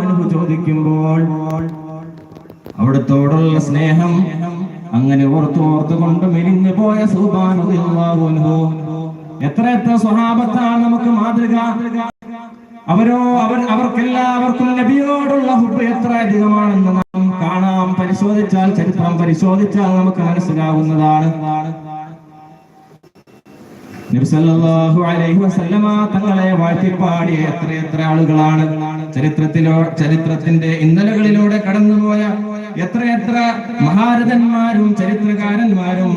അൻഹു ചോദിക്കുമ്പോൾ അവിടത്തോടുള്ള സ്നേഹം അങ്ങനെ ഓർത്തുകൊണ്ട് മെലിഞ്ഞു പോയ സൗബാൻ റളിയല്ലാഹു അൻഹു. എത്ര സ്വഹാബത്താണ് നമുക്ക് മാതൃക. അവർക്കെല്ലാവർക്കും നബിയോടുള്ള ഹുബ്ബ് എത്ര അധികമാണെന്ന് നാം കാണാം. ചരിത്രം പരിശോധിച്ചാൽ നമുക്ക് മനസ്സിലാവുന്നതാണ്. നബി സല്ലല്ലാഹു അലൈഹി വസല്ലമ തങ്ങളെ വാഴ്ത്തിപ്പാടിയ എത്ര ആളുകളാണ്. ചരിത്രത്തിന്റെ ഇന്നലകളിലൂടെ കടന്നുപോയ എത്ര മഹാരഥന്മാരും ചരിത്രകാരന്മാരും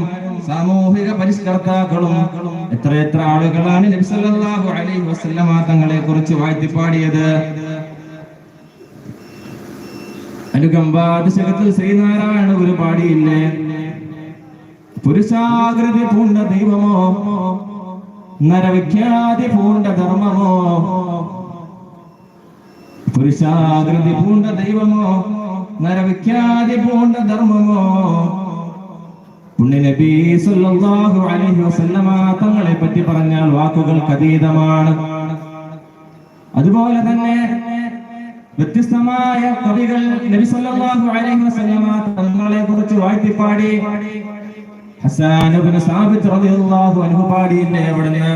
സാമൂഹിക പരിഷ്കർത്താക്കളും എത്ര ആളുകളാണ് നബി സല്ലല്ലാഹു അലൈഹി വസല്ലമ തങ്ങളെ കുറിച്ച് വാഴ്ത്തിപ്പാടിയത്. അനുകമ്പാതിശയത്തിൽ ശ്രീനാരായണ ഒരു പാടിയില്ലേ, പുരുഷാകൃതി പൂണ്ട ദൈവമോ നരവിഖ്യാതി പൂണ്ട ധർമ്മമോ, പുരുഷാകൃതി പൂണ്ട ദൈവമോ നരവിഖ്യാതി പൂണ്ട ധർമ്മമോ. പുണ്യനബി സല്ലല്ലാഹു അലൈഹി വസല്ലമ തങ്ങളെ പറ്റി പറഞ്ഞാൽ വാക്കുകൾക്ക് അതീതമാണ്. അതുപോലെ തന്നെ വ്യത്യസ്തമായ കവികൾ നബി സല്ലല്ലാഹു അലൈഹി വസല്ലമ തങ്ങളെ കുറിച്ച് വാഴ്ത്തിപ്പാടി. ഹസ്സാൻ ഇബ്നു സാബിത്ത് റളിയല്ലാഹു അൻഹു പാടിയില്ലേ അവിടുന്ന്,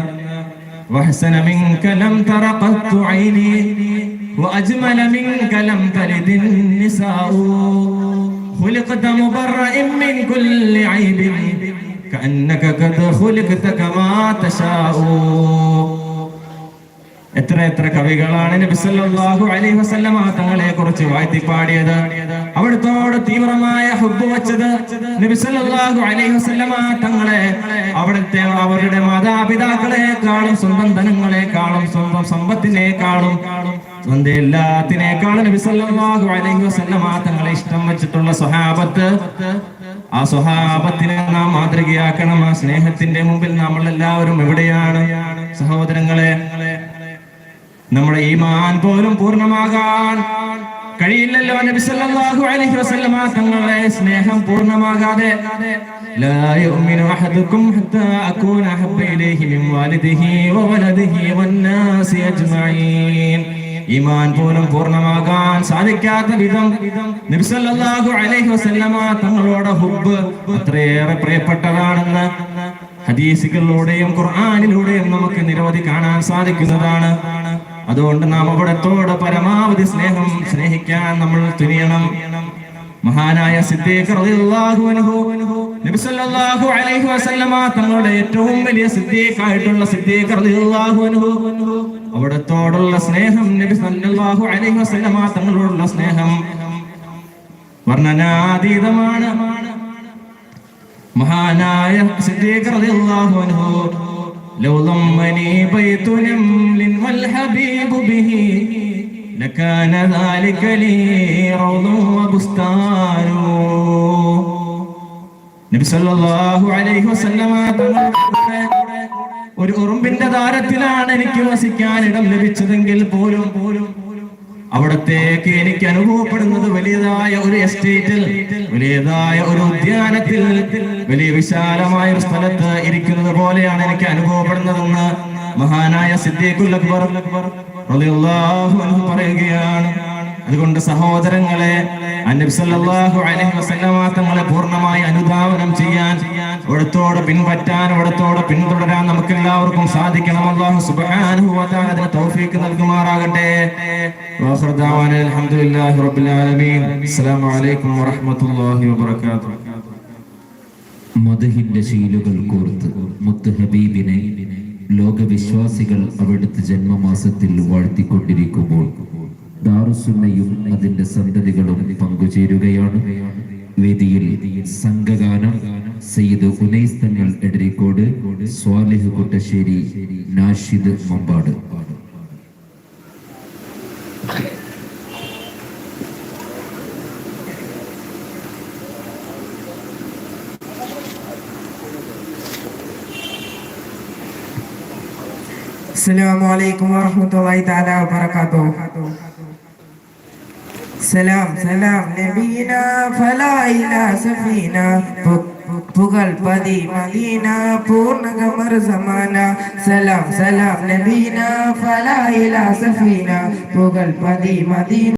വഹസന മിൻക ലം തറ ഖത്തു ഐനി വഅജ്മല മിൻക ലം തലിദിൻ നിസാഉ ഖുലിഖത മുബറഇൻ മിൻ കുല്ലി ഐബിൻ കഅന്നക ഖദ് ഖുലിഖത കമാ തശാഉ. എത്ര കവികളാണ് നബി സല്ലല്ലാഹു അലൈഹി വസല്ലമ തങ്ങളെ കുറിച്ച് വാഴ്ത്തിപ്പാടിയത്. അവിടുത്തോട് തീവ്രമായ ഹുബ്ബ് വച്ചത് നബി സല്ലല്ലാഹു അലൈഹി വസല്ലമ തങ്ങളെ അവരുടെ മാതാപിതാക്കളെക്കാളും സ്വന്തം ധനങ്ങളെക്കാളും സ്വന്തം സമ്പത്തിനേക്കാളും സ്വന്തം എല്ലാത്തിനേക്കാളും നബി സല്ലല്ലാഹു അലൈഹി വസല്ലമ തങ്ങളെ ഇഷ്ടം വെച്ചിട്ടുള്ള സ്വഹാബത്ത്, ആ സ്വഹാബത്തിനെ നാം മാതൃകയാക്കണം. ആ സ്നേഹത്തിന്റെ മുമ്പിൽ നമ്മൾ എല്ലാവരും എവിടെയാണ് സഹോദരങ്ങളെ? നമ്മുടെ ഈമാൻ പോലും പൂർണ്ണമാകാൻ കഴിയില്ലല്ലോ നബി സല്ലല്ലാഹു അലൈഹി വസല്ലമ തങ്ങളെ സ്നേഹം പൂർണ്ണമാകാതെ. ലാ യുഅ്മിനു അഹദുക്കും ഹത്താ അകൂന അഹബ്ബ ഇലൈഹി മിൻ വാലിദിഹി വവലദിഹി വന്നാസി അജ്മഈൻ. ഈമാൻ പോലും പൂർണ്ണമാകാൻ സാധിക്കാത്ത വിധം നബി സല്ലല്ലാഹു അലൈഹി വസല്ലമ തങ്ങളോട് ഹുബ്ബ് അത്രയേറെ പ്രിയപ്പെട്ടതാണെന്ന് ഹദീസുകളിലൂടെയും ഖുർആനിലൂടെയും നമുക്ക് നിരവധി കാണാൻ സാധിക്കുന്നതാണ്. അതുകൊണ്ട് നാം അവിടത്തോട് പരമാവധി സ്നേഹിക്കാൻ നമ്മൾ തുനിയണം. മഹാനായ സിദ്ദീഖ് റളിയല്ലാഹു അൻഹു നബി സല്ലല്ലാഹു അലൈഹി വസല്ലമ തങ്ങളുടെ ഏറ്റവും വലിയ സിദ്ദീഖായിട്ടുള്ള സിദ്ദീഖ് റളിയല്ലാഹു അൻഹു, അവിടത്തോടുള്ള സ്നേഹം, നബി സല്ലല്ലാഹു അലൈഹി വസല്ലമ തങ്ങളോടുള്ള സ്നേഹം വർണ്ണനാതീതമാണ്. മഹാനായ സിദ്ദീഖ് റളിയല്ലാഹു അൻഹു, ലൗ ളമ്മനി ബൈതു നംലിൻ വൽ ഹബീബു ബിഹി ലകാന ദാലിക ലീ റൗദുൻ വബുസ്താനു. നബി സല്ലല്ലാഹു അലൈഹി വസല്ലമ തങ്ങളുടെ ഒരു ഉറുമ്പിന്റെ ദാരത്തിലാണ് എനിക്ക് വസിക്കാൻ ഇടം ലഭിച്ചതെങ്കിൽ പോലും അവിടത്തേക്ക് എനിക്ക് അനുഭവപ്പെടുന്നത് വലിയതായ ഒരു എസ്റ്റേറ്റിൽ, വലിയതായ ഒരു ഉദ്യാനത്തിൽ, വലിയ വിശാലമായ ഒരു സ്ഥലത്ത് ഇരിക്കുന്നത് പോലെയാണ് എനിക്ക് അനുഭവപ്പെടുന്നതെന്ന് മഹാനായ സിദ്ദീഖുൽ അക്ബർ റളിയല്ലാഹു അൻഹു പറയുകയാണ്. അതുകൊണ്ട് സഹോദരങ്ങളെ, നബി സല്ലല്ലാഹു അലൈഹി വസല്ലമ തങ്ങളെ പൂർണ്ണമായി അനുധാവനം ചെയ്യാൻ, അവിടത്തോട് പിൻപറ്റാൻ, അവിടത്തോട് പിന്തുടരാൻ നമുക്ക് എല്ലാവർക്കും സാധിക്കണം. അല്ലാഹു സുബ്ഹാനഹു വ തആല അതിന് തൗഫീഖ് നൽകുമാറാകട്ടെ. വആഖിറു ദഅവാന അൽഹംദുലില്ലാഹി റബ്ബിൽ ആലമീൻ. അസ്സലാമു അലൈക്കും വറഹ്മത്തുള്ളാഹി വബറകാതുഹു. മദ്ഹിന്റെ ശീലുകൾ കോർത്ത് മുത്ത് ഹബീബിനെ ലോകവിശ്വാസികൾ അവിടുത്തെ ജന്മമാസത്തിൽ വാഴ്ത്തിക്കൊണ്ടിരിക്കുമ്പോൾ ദാറുസുന്നയും അതിന്റെ സന്തതികളും പങ്കുചേരുകയാണ്. വേദിയിൽ സംഘഗാനം സയ്യിദ് ഉനൈസ് തങ്ങൾ എടരിക്കോട്, സ്വാലിഹ് കുട്ടശ്ശേരി, നാഷിദ് മമ്പാട്. അസ്സലാമു അലൈക്കും വറഹ്മത്തുള്ളാഹി തആല വബറകാതുഹു. സലാം സലാം നബീന ഫലായില സഫീന പുകൾ പതി മദീന പൂർണ്ണ ഖമർ സമാന. സലാം സലാം നബീന ഫലായില സഫീന പുകൾ പതി മദീന.